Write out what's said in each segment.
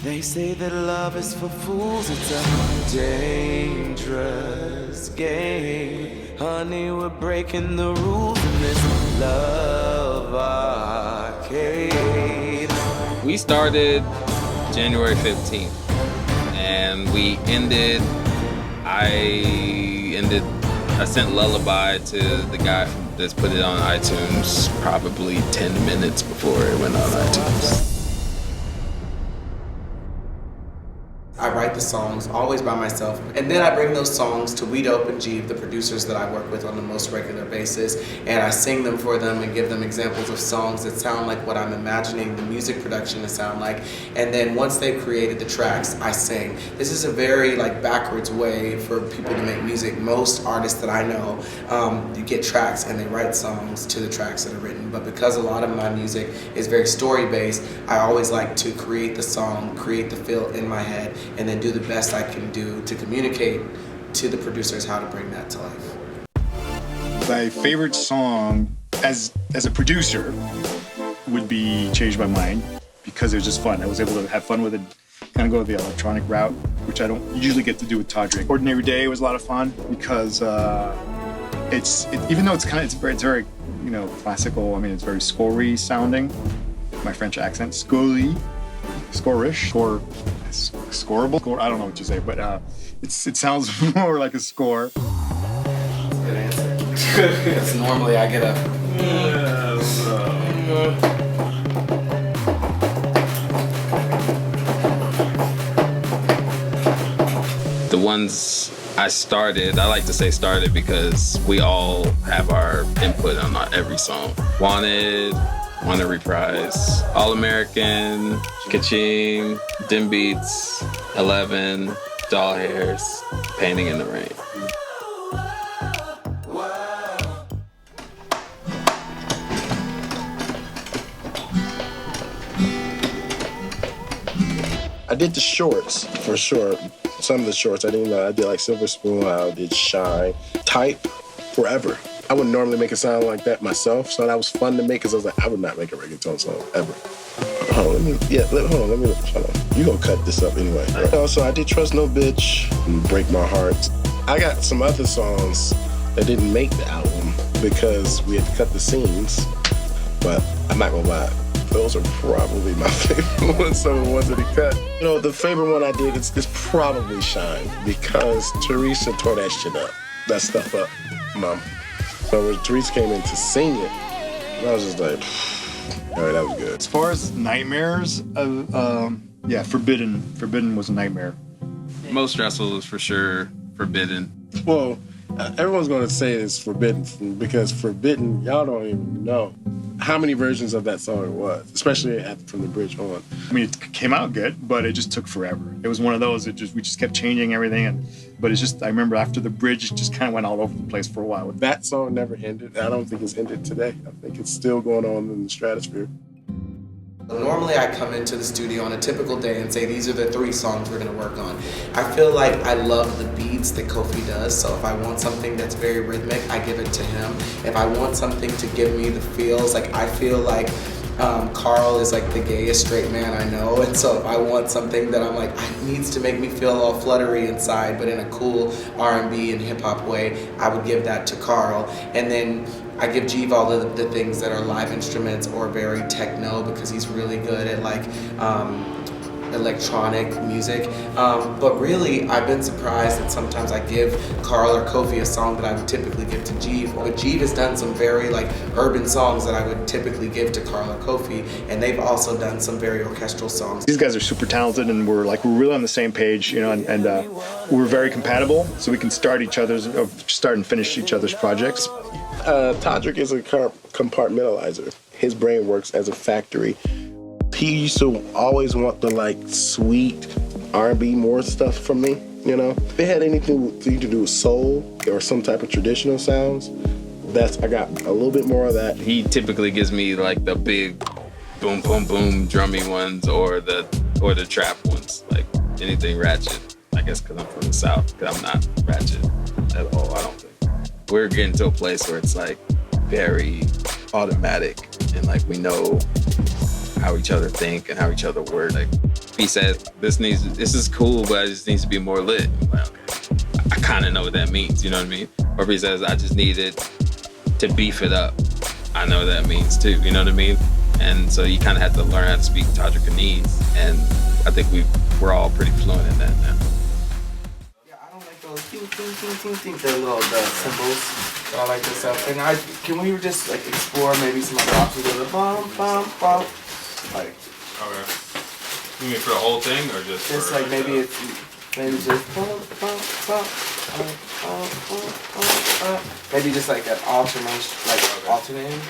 They say that love is for fools, it's a dangerous game. Honey, we're breaking the rules in this love arcade. We started January 15th, and I sent Lullaby to the guy that's put it on iTunes probably 10 minutes before it went on iTunes. I write the songs always by myself, and then I bring those songs to Weed Dope and Jeeve, the producers that I work with on the most regular basis, and I sing them for them and give them examples of songs that sound like what I'm imagining the music production to sound like. And then once they've created the tracks, I sing. This is a very backwards way for people to make music. Most artists that I know, you get tracks and they write songs to the tracks that are written. But because a lot of my music is very story-based, I always like to create the song, create the feel in my head, and then do the best I can do to communicate to the producers how to bring that to life. My favorite song as a producer would be Change My Mind, because it was just fun. I was able to have fun with it, kind of go the electronic route, which I don't usually get to do with Todrick. Ordinary Day was a lot of fun because even though it's very classical. I mean, it's very score-y sounding. My French accent, score-y. Score-ish, scoreable. I don't know what you say, but it sounds more like a score. Good answer. Because normally I get a. The ones I like to say started because we all have our input on every song. Wanted Reprise, All American, Kaching, Dim Beats, 11, Doll Hairs, Painting in the Rain. I did the shorts for sure. Some of the shorts I didn't know. I did like Silver Spoon, I did Shine, Type, Forever. I wouldn't normally make a sound like that myself, so that was fun to make because I was like, I would not make a reggaeton song ever. Hold on, let me. You gonna cut this up anyway. So I did Trust No Bitch and Break My Heart. I got some other songs that didn't make the album because we had to cut the scenes, but I'm not gonna lie. Those are probably my favorite ones, some of the ones that he cut. The favorite one I did is probably Shine because Teresa tore that shit up. That stuff up, Mom. So when Teresa came in to sing it, I was just like, all right, that was good. As far as nightmares, Forbidden was a nightmare. Most stressful is for sure Forbidden. Well, everyone's going to say it's Forbidden because Forbidden, y'all don't even know how many versions of that song it was, especially from the bridge on. I mean, it came out good, but it just took forever. It was one of those, we just kept changing everything. But it's just, I remember after the bridge, it just kind of went all over the place for a while. That song never ended. I don't think it's ended today. I think it's still going on in the stratosphere. Normally I come into the studio on a typical day and say, these are the 3 songs we're gonna work on. I feel like I love the beats that Kofi does, so if I want something that's very rhythmic, I give it to him. If I want something to give me the feels, I feel like Carl is the gayest straight man I know, and so if I want something that I'm it needs to make me feel all fluttery inside, but in a cool R&B and hip hop way, I would give that to Carl. And then I give Jeeve all of the things that are live instruments or very techno because he's really good at electronic music. But really, I've been surprised that sometimes I give Carl or Kofi a song that I would typically give to Jeeve. But Jeeve has done some very urban songs that I would typically give to Carl or Kofi, and they've also done some very orchestral songs. These guys are super talented, and we're really on the same page, and we're very compatible, so we can start and finish each other's projects. Todrick is a compartmentalizer. His brain works as a factory. He used to always want the sweet R&B more stuff from me, If it had anything to do with soul or some type of traditional sounds, I got a little bit more of that. He typically gives me the big boom boom boom drummy ones or the trap ones, anything ratchet. I guess because I'm from the South, because I'm not ratchet at all, I don't think. We're getting to a place where it's very automatic and we know how each other think and how each other work. he says, this is cool, but it just needs to be more lit. Well, I kind of know what that means, you know what I mean? Or if he says, I just needed to beef it up, I know what that means too, you know what I mean? And so you kind of have to learn how to speak Todrickese, and I think we're all pretty fluent in that now. Yeah, I don't like those ting, ting, ting, ting, ting, the cymbals. I like this stuff. And can we just like explore maybe some other options of the bum, bum, bum? Like, Okay. You mean for the whole thing, or just? Just like maybe it's just bum, bum, bum, bum. Maybe just like an alternation, like alternating.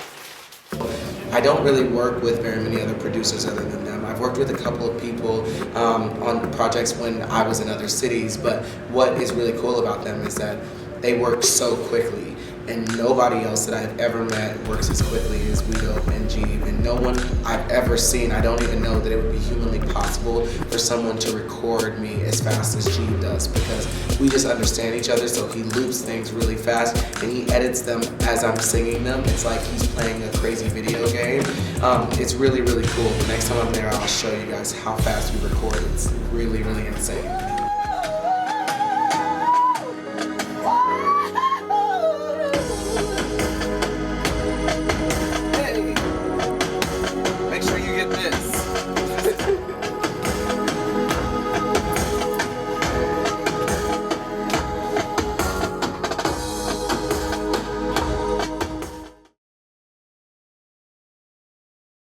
I don't really work with very many other producers other than them. I've worked with a couple of people on projects when I was in other cities, but what is really cool about them is that they work so quickly, and nobody else that I've ever met works as quickly as Guido and Jeeve, and no one I've ever seen, I don't even know that it would be humanly possible for someone to record me as fast as Jeeve does, because we just understand each other, so he loops things really fast, and he edits them as I'm singing them. It's like he's playing a crazy video game. It's really, really cool. The next time I'm there, I'll show you guys how fast we record. It's really, really insane.